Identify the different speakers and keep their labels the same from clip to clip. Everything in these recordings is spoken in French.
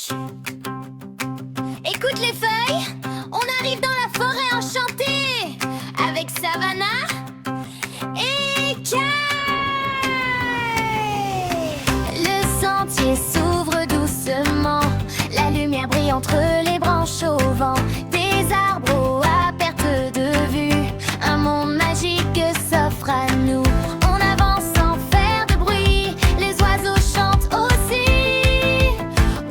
Speaker 1: Chut. Écoute les feuilles, on arrive dans la forêt enchantée avec Savannah et Kay. Le sentier s'ouvre doucement, la lumière brille entre les branches au vent. Des arbres à perte de vue, un monde magique s'offre à nous. On avance sans faire de bruit, les oiseaux chantent aussi.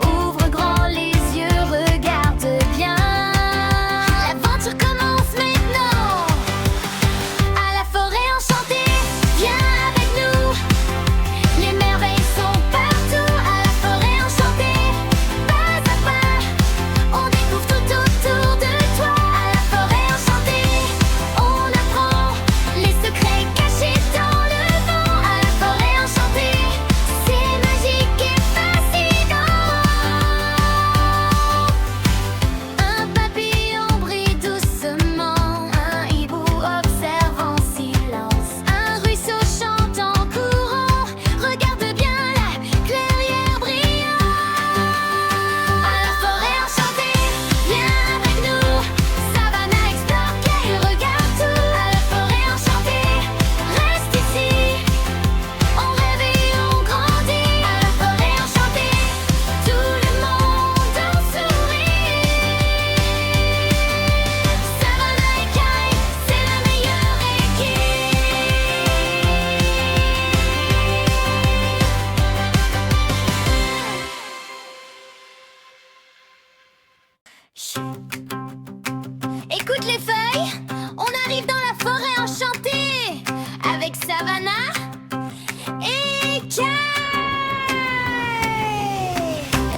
Speaker 1: Ouvre grand les yeux, regarde bien. L'aventure commence maintenant. À la forêt enchantée, viens avec nous. Les merveilles sont partout. À la forêt enchantée, pas à pas, on découvre tout autour de toi. À la forêt enchantée, on apprend les secrets cachés dans le vent. À la forêt enchantée, c'est magique et fascinant. Un papillon brille doucement, un hibou observe en silence, un ruisseau chante en courant. Regarde bien la clairière brillant. À la forêt enchantée, viens avec nous. Savannah explore, Kay regarde tout. À la forêt enchantée, reste ici. On rêve et on grandit. À la forêt enchantée, tout le monde en sourit. Savannah et Kay, c'est la meilleure équipe. Chut. Écoute les feuilles, on arrive dans la forêt enchantée avec Savannah et Kay.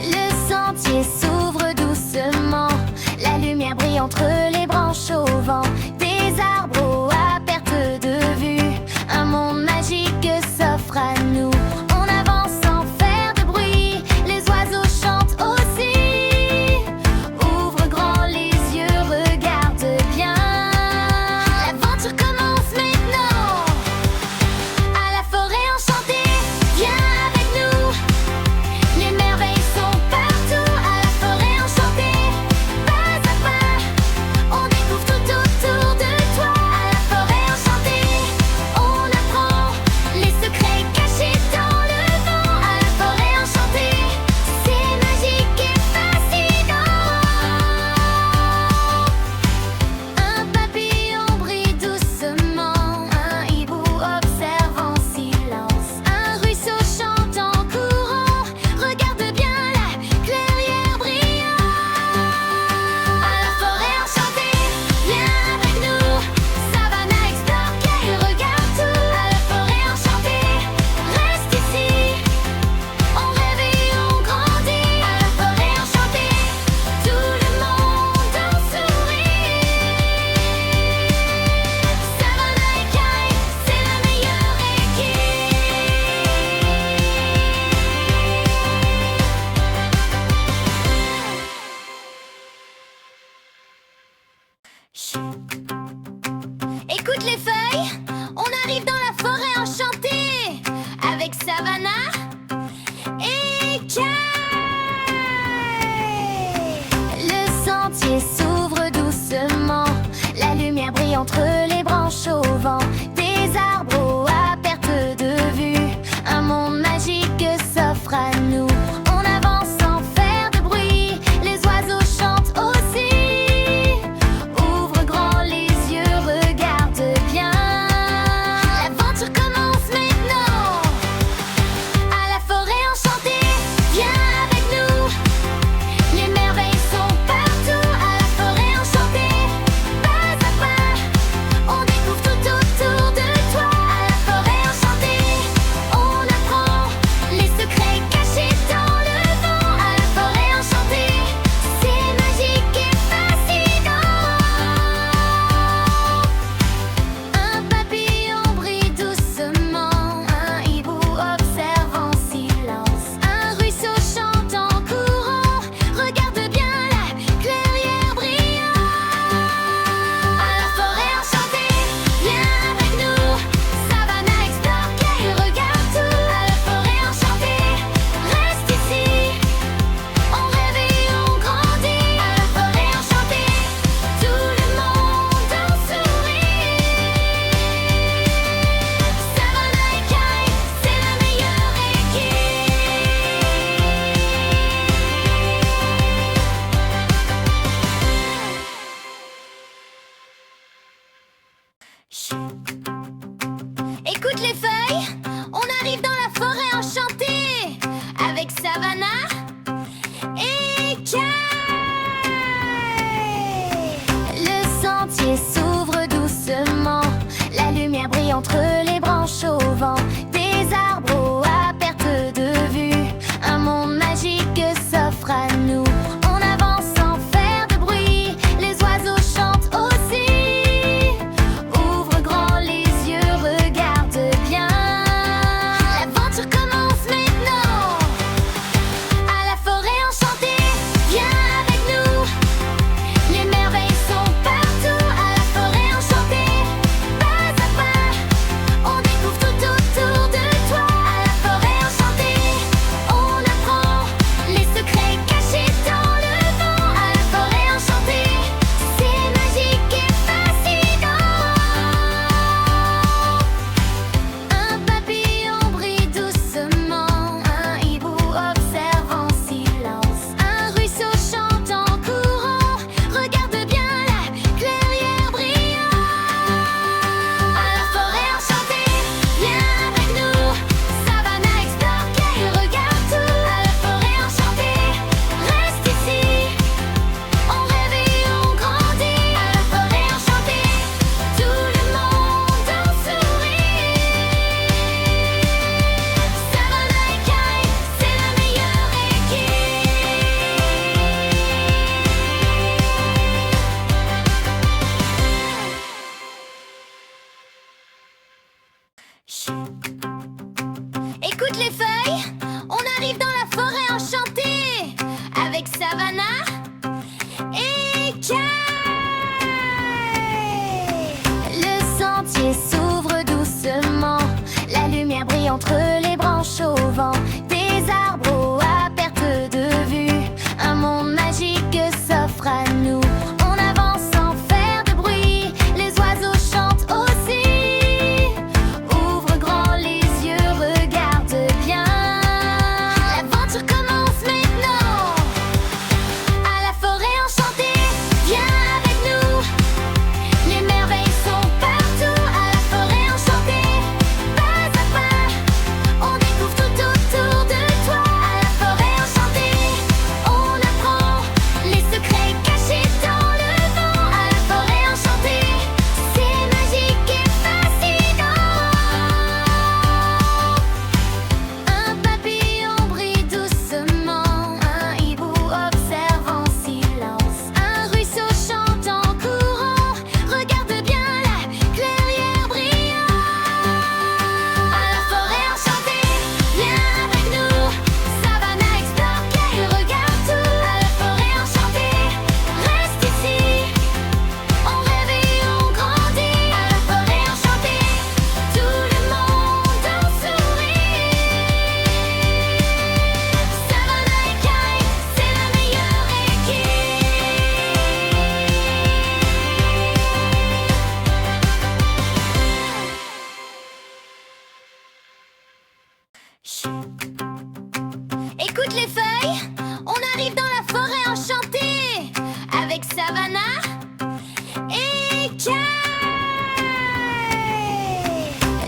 Speaker 1: Le sentier s'ouvre doucement, la lumière brille entre les branches au vent. Des arbres à perte de vue, un monde magique s'offre à nous. On avance sans faire de bruit, les oiseaux chantent aussi. Ouvre grand les yeux, regarde bien. L'aventure commence maintenant. À la forêt enchantée, viens avec nous. Les merveilles sont partout. À la forêt enchantée, pas à pas, on découvre tout autour de toi. À la forêt enchantée, on apprend les secrets cachés dans le vent. À la forêt enchantée, c'est magique et fascinant. Un papillon brille doucement, un hibou observe en silence, un ruisseau chante en courant. Regarde bien la clairière brillant. À la forêt enchantée, viens avec nous. Savannah explore, Kay regarde tout. À la forêt enchantée, reste ici. On rêve et on grandit. À la forêt enchantée, tout le monde en sourit. Savannah et Kay, c'est la meilleure équipe. Chut. Écoute les feuilles, on arrive dans la forêt enchantée avec Savannah et Kay. Le sentier s'ouvre doucement, la lumière brille entre les branches au vent. Des arbres à perte de vue, un monde magique s'offre à nous. On avance sans faire de bruit, les oiseaux chantent aussi. Ouvre grand les yeux, regarde bien. arrive dans la forêt enchantée avec Savannah et Kay.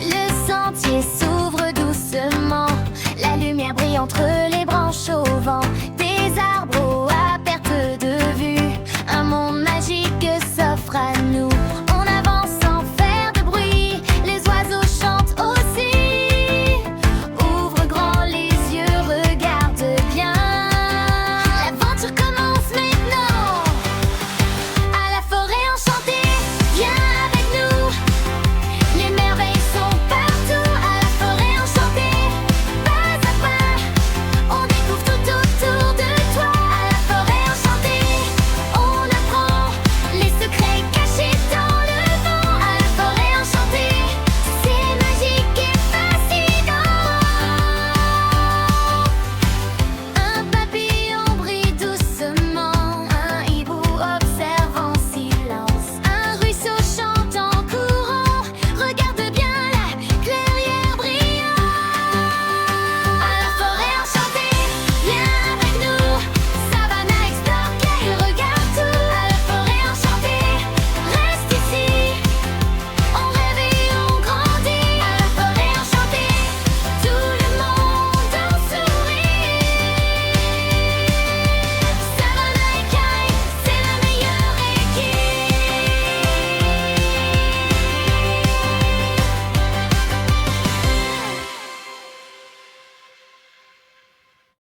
Speaker 1: Le sentier s'ouvre doucement, la lumière brille entre les branches au vent.